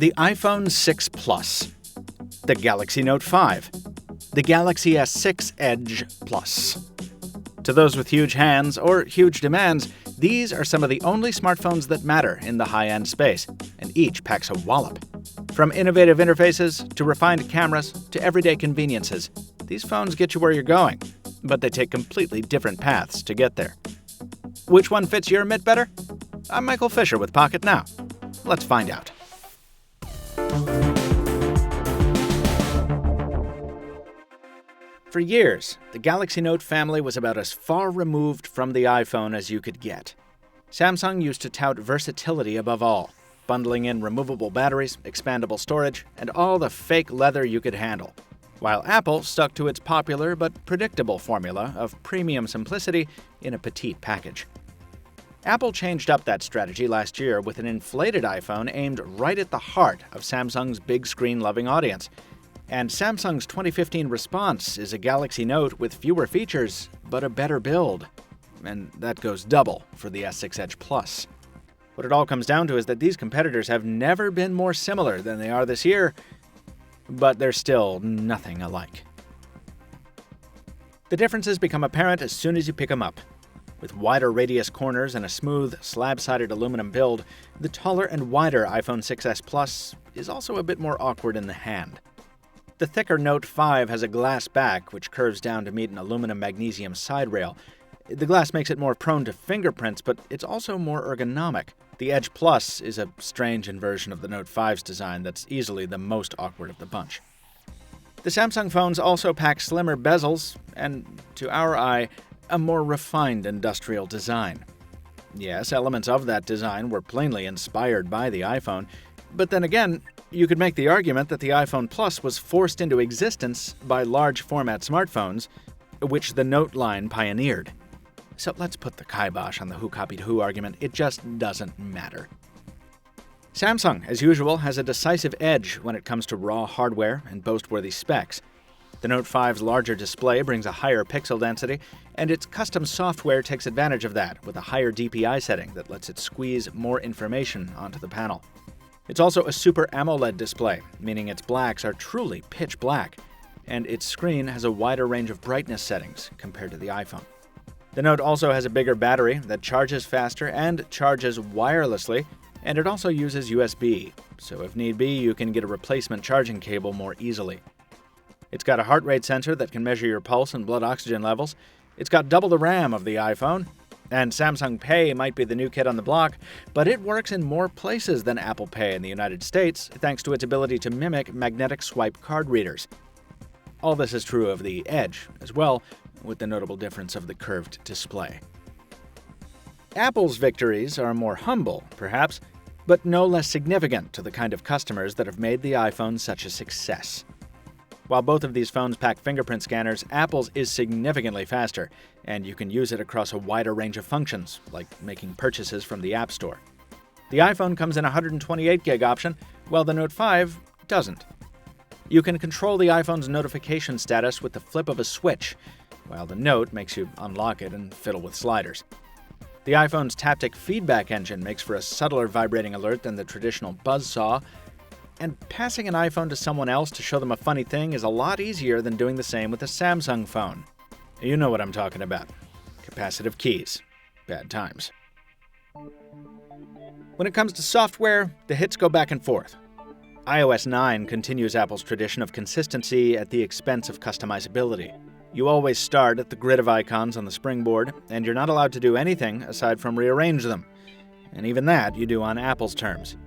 the iPhone 6 Plus, the Galaxy Note 5, the Galaxy S6 Edge Plus. To those with huge hands or huge demands, these are some of the only smartphones that matter in the high-end space, and each packs a wallop. From innovative interfaces to refined cameras to everyday conveniences, these phones get you where you're going, but they take completely different paths to get there. Which one fits your MIT better? I'm Michael Fisher with Pocket Now. Let's find out. For years, the Galaxy Note family was about as far removed from the iPhone as you could get. Samsung used to tout versatility above all, bundling in removable batteries, expandable storage, and all the fake leather you could handle, while Apple stuck to its popular but predictable formula of premium simplicity in a petite package. Apple changed up that strategy last year with an inflated iPhone aimed right at the heart of Samsung's big screen-loving audience. And Samsung's 2015 response is a Galaxy Note with fewer features, but a better build. And that goes double for the S6 Edge Plus. What it all comes down to is that these competitors have never been more similar than they are this year, but they're still nothing alike. The differences become apparent as soon as you pick them up. With wider radius corners and a smooth, slab-sided aluminum build, the taller and wider iPhone 6s Plus is also a bit more awkward in the hand. The thicker Note 5 has a glass back which curves down to meet an aluminum magnesium side rail. The glass makes it more prone to fingerprints, but it's also more ergonomic. The Edge Plus is a strange inversion of the Note 5's design that's easily the most awkward of the bunch. The Samsung phones also pack slimmer bezels and, to our eye, a more refined industrial design. Yes, elements of that design were plainly inspired by the iPhone, but then again, you could make the argument that the iPhone Plus was forced into existence by large-format smartphones, which the Note line pioneered. So let's put the kibosh on the who copied who argument. It just doesn't matter. Samsung, as usual, has a decisive edge when it comes to raw hardware and boast-worthy specs. The Note 5's larger display brings a higher pixel density, and its custom software takes advantage of that with a higher DPI setting that lets it squeeze more information onto the panel. It's also a Super AMOLED display, meaning its blacks are truly pitch black, and its screen has a wider range of brightness settings compared to the iPhone. The Note also has a bigger battery that charges faster and charges wirelessly, and it also uses USB, so if need be, you can get a replacement charging cable more easily. It's got a heart rate sensor that can measure your pulse and blood oxygen levels. It's got double the RAM of the iPhone, and Samsung Pay might be the new kid on the block, but it works in more places than Apple Pay in the United States thanks to its ability to mimic magnetic swipe card readers. All this is true of the Edge as well, with the notable difference of the curved display. Apple's victories are more humble, perhaps, but no less significant to the kind of customers that have made the iPhone such a success. While both of these phones pack fingerprint scanners, Apple's is significantly faster, and you can use it across a wider range of functions, like making purchases from the App Store. The iPhone comes in a 128 gig option, while the Note 5 doesn't. You can control the iPhone's notification status with the flip of a switch, while the Note makes you unlock it and fiddle with sliders. The iPhone's taptic feedback engine makes for a subtler vibrating alert than the traditional buzzsaw, and passing an iPhone to someone else to show them a funny thing is a lot easier than doing the same with a Samsung phone. You know what I'm talking about. Capacitive keys. Bad times. When it comes to software, the hits go back and forth. iOS 9 continues Apple's tradition of consistency at the expense of customizability. You always start at the grid of icons on the springboard, and you're not allowed to do anything aside from rearrange them. And even that you do on Apple's terms.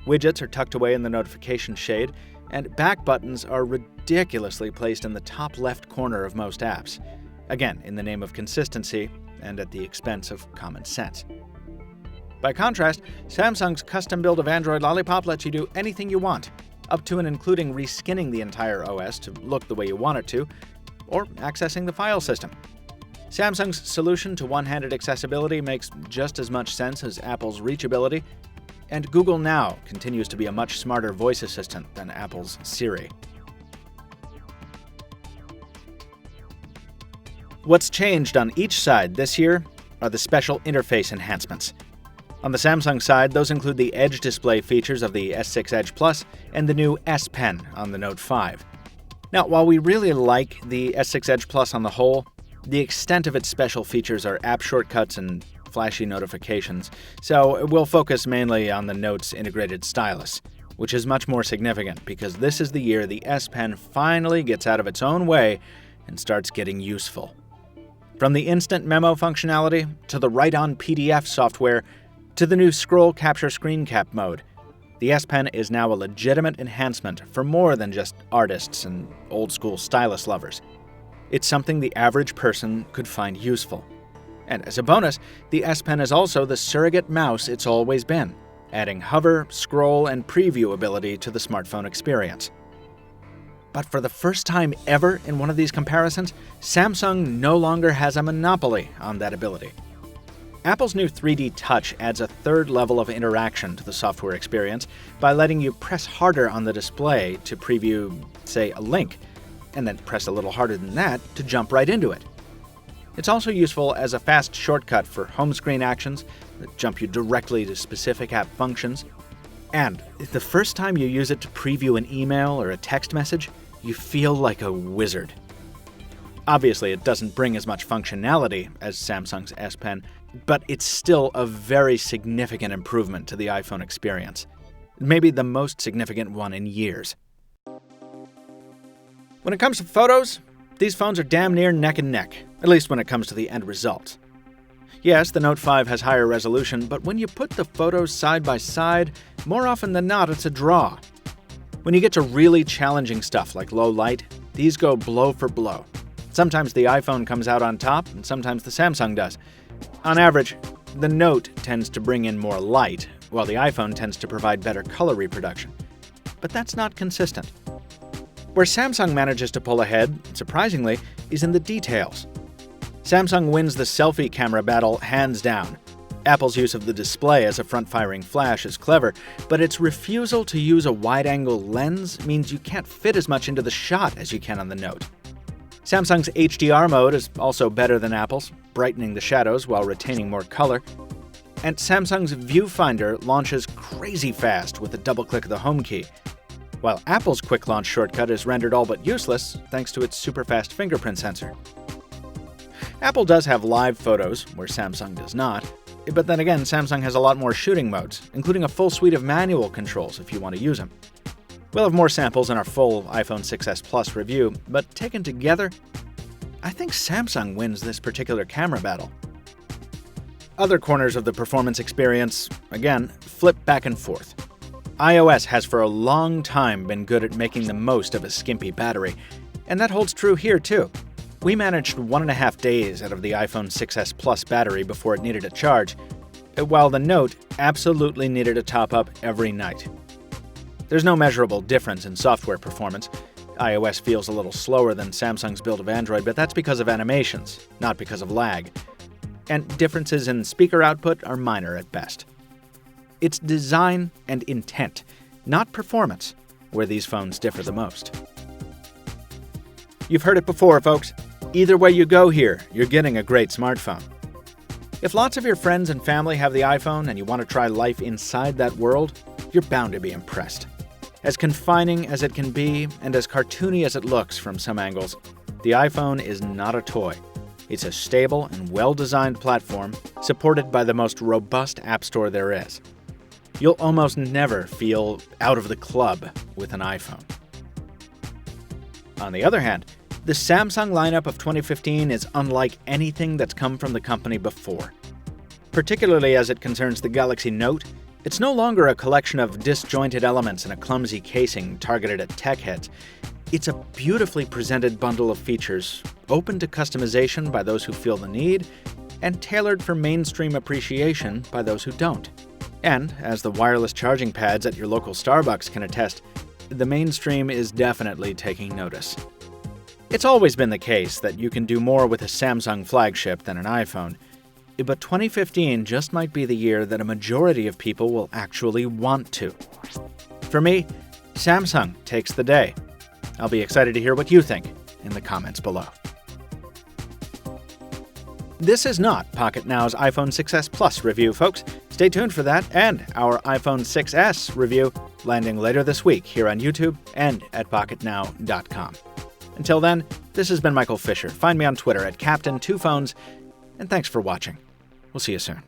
Widgets are tucked away in the notification shade, and back buttons are ridiculously placed in the top left corner of most apps. Again, in the name of consistency and at the expense of common sense. By contrast, Samsung's custom build of Android Lollipop lets you do anything you want, up to and including reskinning the entire OS to look the way you want it to, or accessing the file system. Samsung's solution to one-handed accessibility makes just as much sense as Apple's reachability, and Google Now continues to be a much smarter voice assistant than Apple's Siri. What's changed on each side this year are the special interface enhancements. On the Samsung side, those include the Edge display features of the S6 Edge Plus and the new S Pen on the Note 5. Now, while we really like the S6 Edge Plus on the whole, the extent of its special features are app shortcuts and flashy notifications, so we'll focus mainly on the Note's integrated stylus, which is much more significant because this is the year the S Pen finally gets out of its own way and starts getting useful. From the instant memo functionality, to the write-on PDF software, to the new scroll capture screen cap mode, the S Pen is now a legitimate enhancement for more than just artists and old-school stylus lovers. It's something the average person could find useful. And as a bonus, the S Pen is also the surrogate mouse it's always been, adding hover, scroll, and preview ability to the smartphone experience. But for the first time ever in one of these comparisons, Samsung no longer has a monopoly on that ability. Apple's new 3D Touch adds a third level of interaction to the software experience by letting you press harder on the display to preview, say, a link, and then press a little harder than that to jump right into it. It's also useful as a fast shortcut for home screen actions that jump you directly to specific app functions. And the first time you use it to preview an email or a text message, you feel like a wizard. Obviously, it doesn't bring as much functionality as Samsung's S Pen, but it's still a very significant improvement to the iPhone experience. Maybe the most significant one in years. When it comes to photos, these phones are damn near neck and neck, at least when it comes to the end results. Yes, the Note 5 has higher resolution, but when you put the photos side by side, more often than not, it's a draw. When you get to really challenging stuff like low light, these go blow for blow. Sometimes the iPhone comes out on top, and sometimes the Samsung does. On average, the Note tends to bring in more light, while the iPhone tends to provide better color reproduction. But that's not consistent. Where Samsung manages to pull ahead, surprisingly, is in the details. Samsung wins the selfie camera battle hands down. Apple's use of the display as a front-firing flash is clever, but its refusal to use a wide-angle lens means you can't fit as much into the shot as you can on the Note. Samsung's HDR mode is also better than Apple's, brightening the shadows while retaining more color. And Samsung's viewfinder launches crazy fast with a double-click of the home key, while Apple's quick launch shortcut is rendered all but useless thanks to its super-fast fingerprint sensor. Apple does have live photos, where Samsung does not, but then again, Samsung has a lot more shooting modes, including a full suite of manual controls if you want to use them. We'll have more samples in our full iPhone 6s Plus review, but taken together, I think Samsung wins this particular camera battle. Other corners of the performance experience, again, flip back and forth. iOS has for a long time been good at making the most of a skimpy battery, and that holds true here too. We managed 1.5 days out of the iPhone 6s Plus battery before it needed a charge, while the Note absolutely needed a top-up every night. There's no measurable difference in software performance. iOS feels a little slower than Samsung's build of Android, but that's because of animations, not because of lag. And differences in speaker output are minor at best. It's design and intent, not performance, where these phones differ the most. You've heard it before, folks. Either way you go here, you're getting a great smartphone. If lots of your friends and family have the iPhone and you want to try life inside that world, you're bound to be impressed. As confining as it can be, and as cartoony as it looks from some angles, the iPhone is not a toy. It's a stable and well-designed platform, supported by the most robust app store there is. You'll almost never feel out of the club with an iPhone. On the other hand, the Samsung lineup of 2015 is unlike anything that's come from the company before. Particularly as it concerns the Galaxy Note, it's no longer a collection of disjointed elements in a clumsy casing targeted at tech heads. It's a beautifully presented bundle of features, open to customization by those who feel the need, and tailored for mainstream appreciation by those who don't. And, as the wireless charging pads at your local Starbucks can attest, the mainstream is definitely taking notice. It's always been the case that you can do more with a Samsung flagship than an iPhone, but 2015 just might be the year that a majority of people will actually want to. For me, Samsung takes the day. I'll be excited to hear what you think in the comments below. This is not Pocket Now's iPhone 6s Plus review, folks, Stay tuned for that and our iPhone 6s review landing later this week here on YouTube and at pocketnow.com. Until then, this has been Michael Fisher. Find me on Twitter at Captain2Phones, and thanks for watching. We'll see you soon.